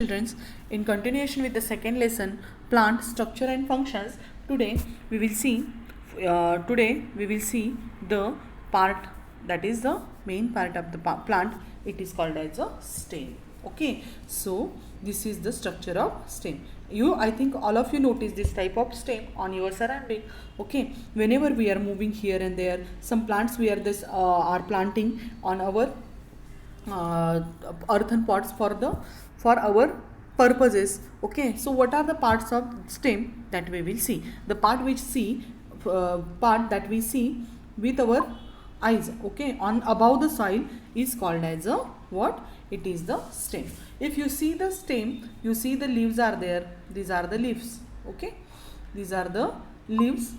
Children, in continuation with the second lesson, plant structure and functions. Today we will see the part that is the main part of the plant. It is called as a stem. Okay, so this is the structure of stem. I think all of you notice this type of stem on your surrounding. Okay, whenever we are moving here and there, some plants we are planting on our earthen pots for our purposes. Okay, so what are the parts of stem that we will see? The part that we see with our eyes, okay, on above the soil is called as a what? It is the stem. If you see the stem, you see the leaves are there. These are the leaves. Okay, these are the leaves.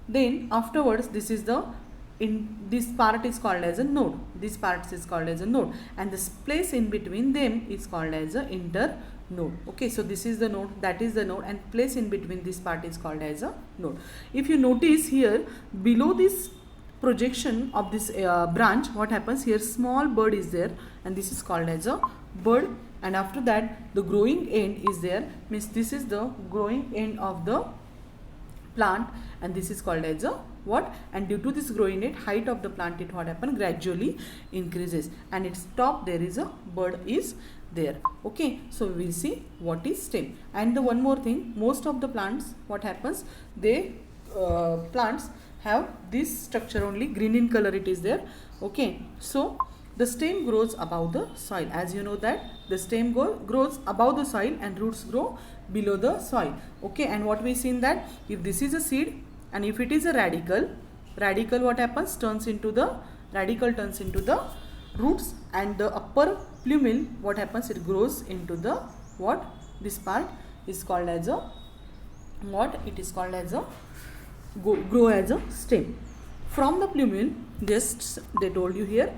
Then afterwards, this part is called as a node. This part is called as a node, and this place in between them is called as a internode. Okay, so this is the node, that is the node, and place in between this part is called as a node. If you notice here below this projection of this branch, what happens here? Small bud is there, and this is called as a bud. And after that, the growing end is there. Means this is the growing end of the plant, and this is called as a what? And due to this growing end, height of the plant, it what happen? Gradually increases, and its top there is a bud is there. Okay, so we will see what is stem. And the one more thing, most of the plants, what happens? Plants have this structure only, green in color it is there. Okay, so the stem grows above the soil. As you know that the stem grows above the soil and roots grow below the soil. Okay, and what we see in that, if this is a seed and if it is a radical what happens? Radical turns into the roots, and the upper plumule, what happens? It grows into the what? This part is called as a what? It is called as a grow as a stem. From the plumule, just they told you here,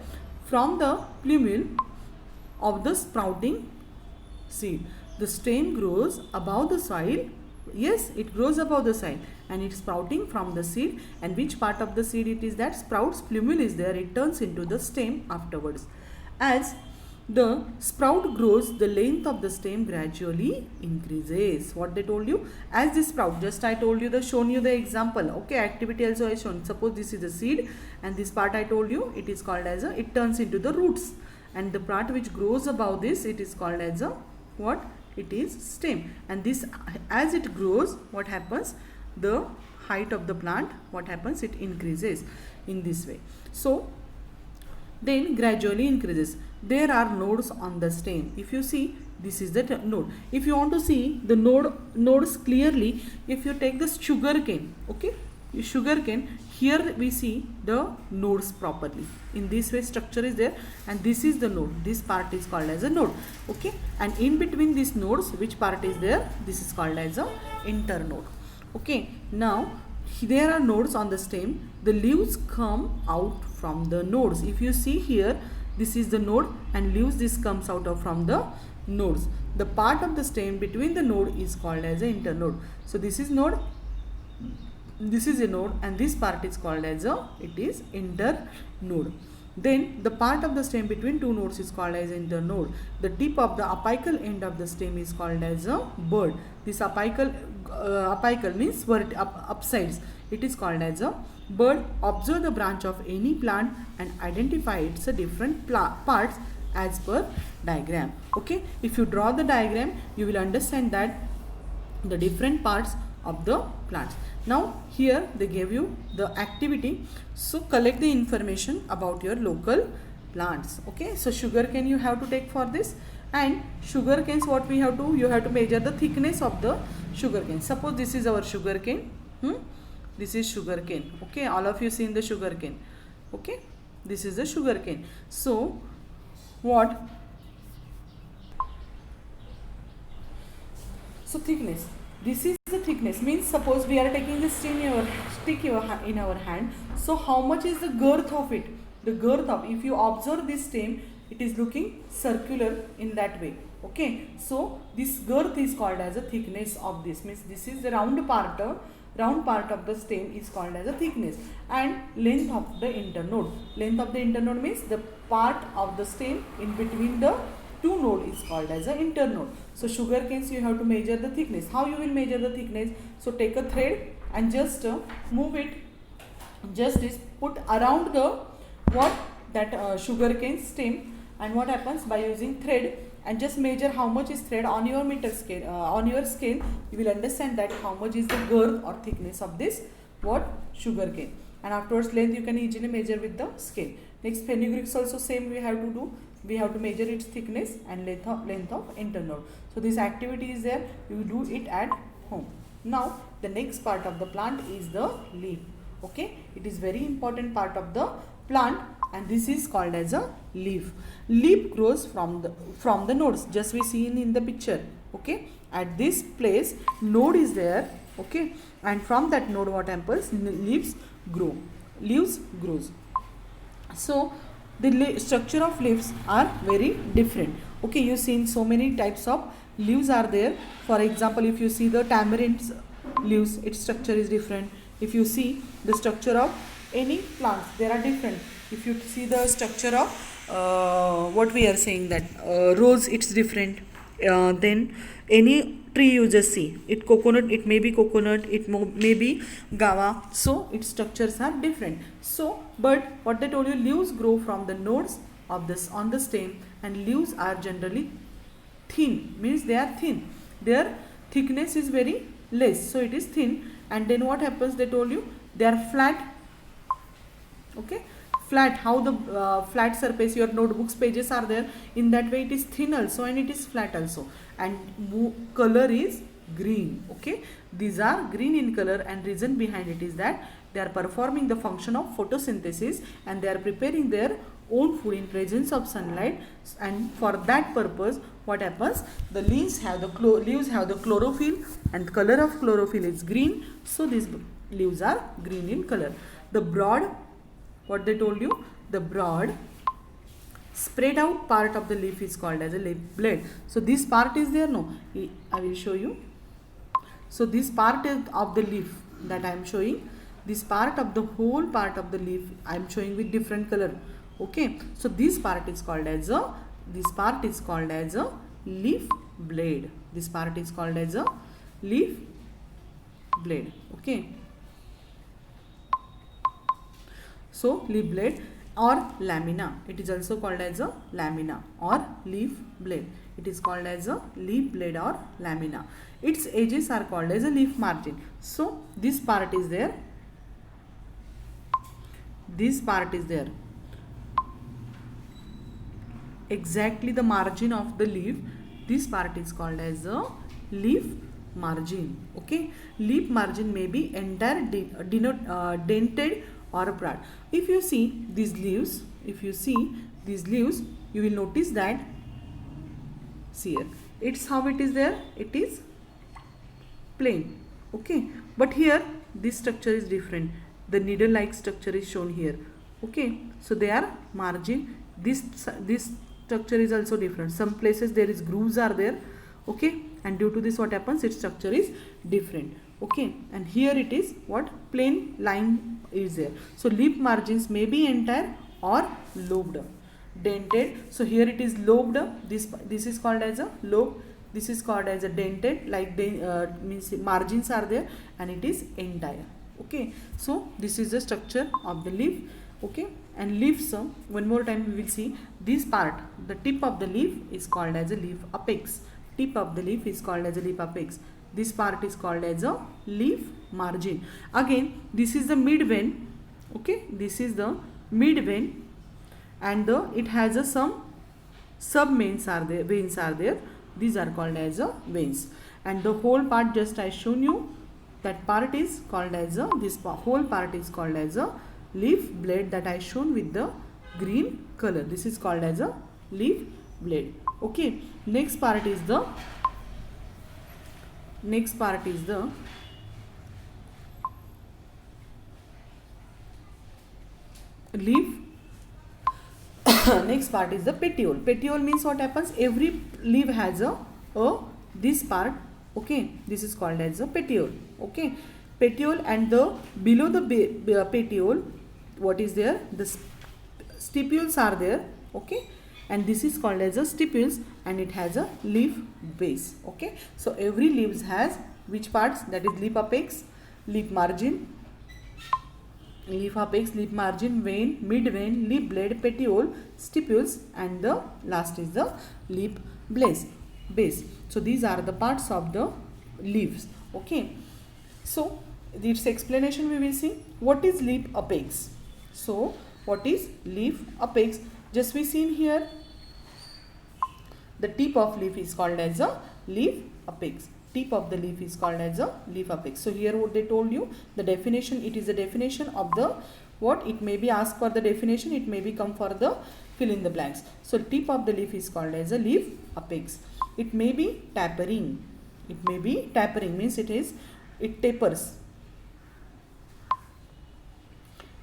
from the plumule of the sprouting seed, the stem grows above the soil. Yes, it grows above the soil, and it's sprouting from the seed. And which part of the seed it is that sprouts? Plumule is there. It turns into the stem afterwards. As the sprout grows, the length of the stem gradually increases. What they told you? As this sprout, just I told you, shown you the example. Okay, activity also I shown. Suppose this is a seed, and this part I told you, it is called as it turns into the roots, and the part which grows above this, it is called as a what? It is stem. And this, as it grows, what happens? The height of the plant, what happens? It increases in this way. So then gradually increases. There are nodes on the stem. If you see, this is the node. If you want to see the nodes clearly, if you take the sugar cane, okay, sugar cane, here we see the nodes properly. In this way structure is there, and this is the node. This part is called as a node. Okay, and in between these nodes, which part is there? This is called as a internode. Okay, now there are nodes on the stem. The leaves come out from the nodes. If you see here, this is the node, and leaves, this comes out from the nodes. The part of the stem between the node is called as an internode. So this is node, this is a node, and this part is called as it is internode. Then the part of the stem between two nodes is called as internode. The tip of the apical end of the stem is called as a bud. This apical means upsides. It is called as a bud. Observe the branch of any plant and identify its different parts as per diagram. Okay, if you draw the diagram, you will understand that the different parts of the plants. Now here they gave you the activity. So collect the information about your local plants. Okay, so sugar cane you have to take for this, and sugar canes, what we have to, you have to measure the thickness of the sugar cane. Suppose this is our sugar cane. This is sugar cane. Okay, all of you seen the sugar cane. Okay, this is the sugar cane. So what? So thickness. This is the thickness. Means suppose we are taking this stick in our hand. So how much is the girth of it? The girth of, if you observe this stem, it is looking circular in that way. Okay, so this girth is called as a thickness of this. Means this is the round part of the stem is called as a thickness. And length of the internode. Length of the internode means the part of the stem in between the two node is called as a internode. So sugar canes, you have to measure the thickness. How you will measure the thickness? So take a thread and just move it, just is put around the what that sugar cane stem, and what happens by using thread and just measure how much is thread on your meter scale, on your scale, you will understand that how much is the girth or thickness of this what sugar cane, and afterwards length you can easily measure with the scale. Next, fenugreeks also same we have to do. We have to measure its thickness and length of internode. So this activity is there, you do it at home. Now the next part of the plant is the leaf. Okay, it is very important part of the plant, and this is called as a leaf. Leaf grows from the nodes, just we see in the picture. Okay, at this place node is there. Okay, and from that node what happens, leaves grows. So the structure of leaves are very different. Okay, you see in so many types of leaves are there. For example, if you see the tamarind's leaves, its structure is different. If you see the structure of any plants, they are different. If you see the structure of what we are saying that rose, it's different. Then any tree you just see, it coconut, it may be coconut, it may be guava, so its structures are different. So but what they told you, leaves grow from the nodes of this on the stem, and leaves are generally thin, means they are thin, their thickness is very less, so it is thin. And then what happens, they told you they are flat. Okay, flat, how the flat surface, your notebooks pages are there, in that way it is thin also and it is flat also, and color is green. Okay, these are green in color, and reason behind it is that they are performing the function of photosynthesis, and they are preparing their own food in presence of sunlight, and for that purpose what happens, the leaves have the chlorophyll, and color of chlorophyll is green, so these leaves are green in color. The broad, what they told you, the broad spread out part of the leaf is called as a leaf blade. So this part is there, no, I will show you. So this part of the leaf that I am showing, this part of the whole part of the leaf I am showing with different color. Okay, so this part is called as a leaf blade. This part is called as a leaf blade. Okay, so leaf blade or lamina, it is also called as a lamina or leaf blade. It is called as a leaf blade or lamina. Its edges are called as a leaf margin. So this part is there, this part is there, exactly the margin of the leaf, this part is called as a leaf margin. Okay, leaf margin may be entire dented or broad. If you see these leaves, you will notice that, see here, it's how it is there, it is plain. Okay, but here this structure is different, the needle like structure is shown here. Okay, so they are margin, this structure is also different, some places there is grooves are there. Okay, and due to this what happens, its structure is different. Okay, and here it is what, plain line is there. So leaf margins may be entire or lobed, dented. So here it is lobed, this is called as a lobe, this is called as a dented, like means margins are there, and it is entire. Okay, so this is the structure of the leaf. Okay, and leaves, one more time we will see this part, the tip of the leaf is called as a leaf apex. Tip of the leaf is called as a leaf apex. This part is called as a leaf margin. Again, this is the mid vein. Okay, this is the mid vein, and it has some sub veins are there. These are called as a veins, and the whole part just I shown you, that part is called as a, whole part is called as a leaf blade, that I shown with the green color. This is called as a leaf blade. Okay, next part is the leaf. Next part is the petiole. Petiole means what happens, every leaf has a this part. Okay, this is called as a petiole. Okay, petiole, and the below the petiole what is there, the stipules are there. Okay, and this is called as a stipules, and it has a leaf base. Okay, so every leaves has which parts? That is leaf apex, leaf margin, leaf apex, leaf margin, vein, mid vein, leaf blade, petiole, stipules, and the last is the leaf base. So these are the parts of the leaves. Okay, so this explanation we will see. What is leaf apex? So what is leaf apex? Just we seen here, the tip of leaf is called as a leaf apex. Tip of the leaf is called as a leaf apex. So here what they told you, the definition, it is the definition of the what? It may be asked for the definition, it may be come for the fill in the blanks. So tip of the leaf is called as a leaf apex. It may be tapering. It may be tapering means it tapers.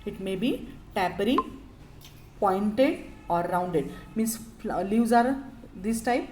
It may be tapering, pointed or rounded. Means leaves are this type,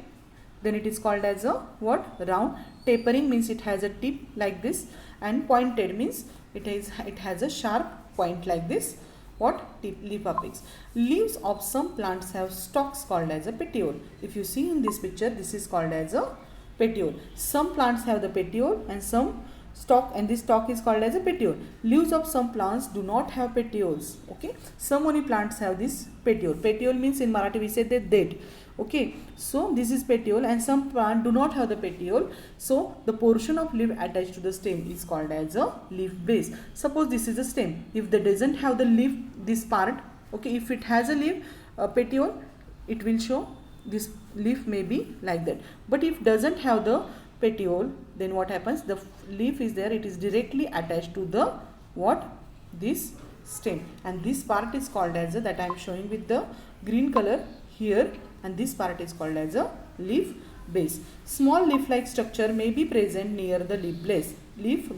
then it is called as a what? Round. Tapering means it has a tip like this, and pointed means it has a sharp point like this. What? Tip, leaf apex. Leaves of some plants have stalks called as a petiole. If you see in this picture, this is called as a petiole. Some plants have the petiole and some stalk, and this stalk is called as a petiole. Leaves of some plants do not have petioles. Okay, some only plants have this petiole. Petiole means in Marathi we say that dead. Okay, so this is petiole, and some plant do not have the petiole, so the portion of leaf attached to the stem is called as a leaf base. Suppose this is a stem, if they doesn't have the leaf, this part, okay, if it has a leaf petiole, it will show this leaf may be like that. But if doesn't have the petiole, then what happens? The leaf is there, it is directly attached to the what? This stem, and this part is called as a, that I am showing with the green color here, and this part is called as a leaf base. Small leaf like structure may be present near the leaf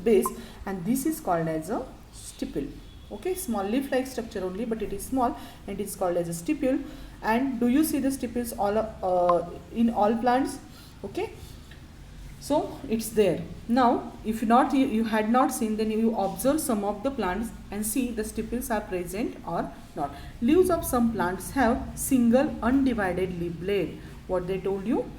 base, and this is called as a stipule. Okay, small leaf like structure only, but it is small, and it is called as a stipule. And do you see the stipules all in all plants? Okay, so it's there. Now if you had not seen, then you observe some of the plants and see the stipules are present or not. Leaves of some plants have single undivided leaf blade. What they told you?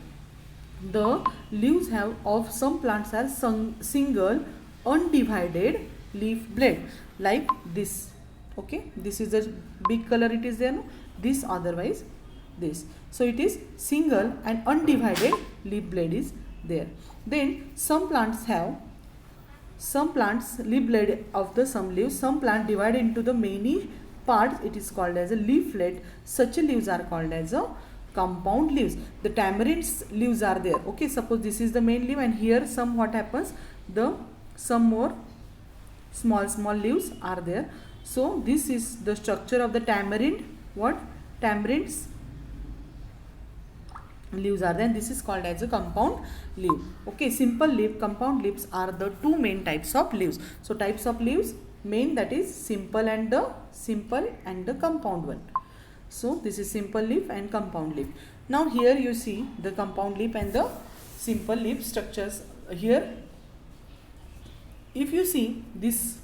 The leaves of some plants are single undivided leaf blade like this. Okay, this is a big color, it is there, no? This, otherwise this. So it is single and undivided leaf blade is there. Then some plants leaf blade of the some leaves, some plant divided into the many parts, it is called as a leaflet. Such leaves are called as a compound leaves. The tamarind's leaves are there. Okay, suppose this is the main leaf, and here some what happens, some more small leaves are there. So this is the structure of the tamarind. What? Tamarind's leaves are there, and this is called as a compound leaf. Okay, simple leaf, compound leaves are the two main types of leaves. So types of leaves, main, that is simple and the compound one. So this is simple leaf and compound leaf. Now here you see the compound leaf and the simple leaf structures here. If you see this,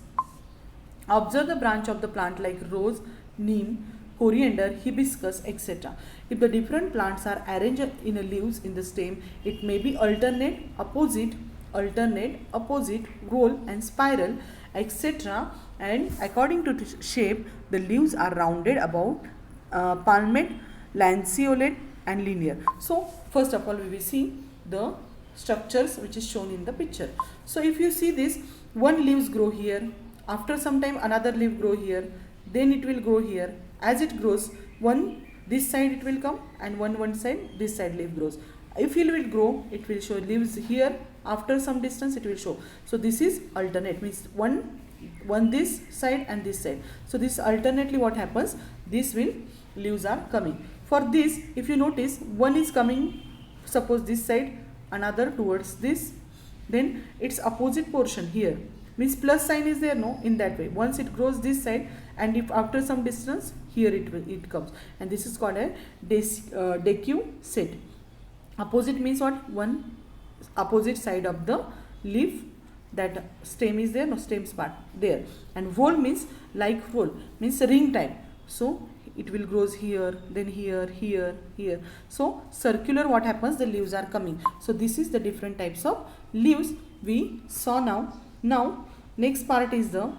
observe the branch of the plant like rose, neem, coriander, hibiscus, etc. If the different plants are arranged in a leaves in the stem, it may be alternate, opposite, roll and spiral, etc. And according to shape, the leaves are rounded about, palmate, lanceolate and linear. So first of all we will see the structures which is shown in the picture. So if you see this, one leaves grow here, after some time another leaf grow here, then it will grow here. As it grows, one this side it will come, and one side this side leaf grows. If it will grow, it will show leaves here, after some distance it will show. So this is alternate, means one this side and this side. So this alternately what happens, this will leaves are coming. For this, if you notice, one is coming, suppose this side, another towards this, then its opposite portion here, means plus sign is there, no, in that way. Once it grows this side, and if after some distance here it comes, and this is called a decussate. Opposite means what? One opposite side of the leaf, that stem is there, no, stem's part there. And whole means like whole, means ring type. So it will grows here, then here, here, here. So circular what happens, the leaves are coming. So this is the different types of leaves we saw now. Now next part is the,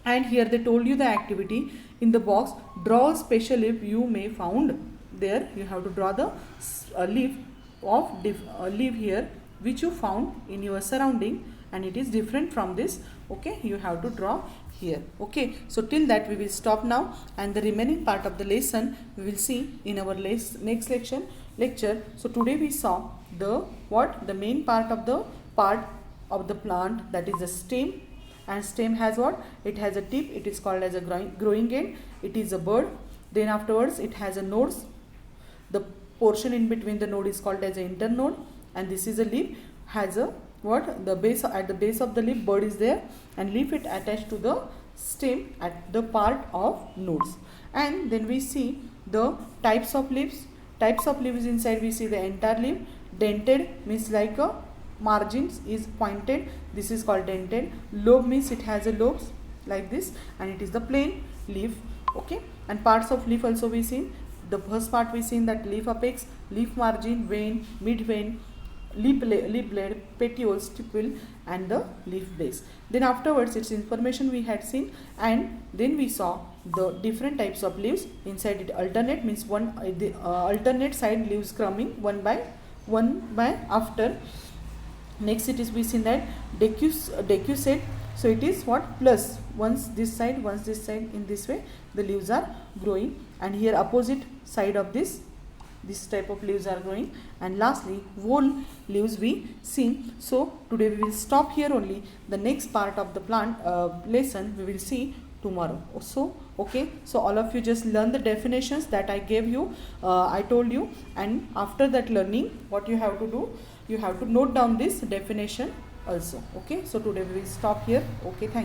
and here they told you the activity in the box, draw a special leaf you may found. There you have to draw the leaf of leaf here which you found in your surrounding, and it is different from this. Okay, you have to draw here. Okay, so till that we will stop now, and the remaining part of the lesson we will see in our next lecture. So today we saw the main part of the plant, that is the stem. And stem has what? It has a tip, it is called as a growing end, it is a bud. Then afterwards it has a nodes, the portion in between the node is called as an internode, and this is a leaf, has a what? The base, at the base of the leaf bud is there, and leaf it attached to the stem at the part of nodes. And then we see the types of leaves. Types of leaves inside we see the entire leaf. Dented means like a margins is pointed, this is called dented. Lobe means it has a lobes like this, and it is the plain leaf. Okay, and parts of leaf also we see. The first part we seen that leaf apex, leaf margin, vein, mid vein, leaf blade, petioles, stipple, and the leaf base. Then afterwards its information we had seen, and then we saw the different types of leaves. Inside it alternate means alternate side leaves coming one by after. Next it is we seen that decussate, so it is what? Plus, once this side, in this way the leaves are growing, and here opposite side of this type of leaves are growing. And lastly whole leaves we seen. So today we will stop here only. The next part of the plant lesson we will see tomorrow. So okay, so all of you just learn the definitions that I gave you, I told you, and after that learning what you have to do, you have to note down this definition also. Okay, so today we will stop here. Okay, thank you.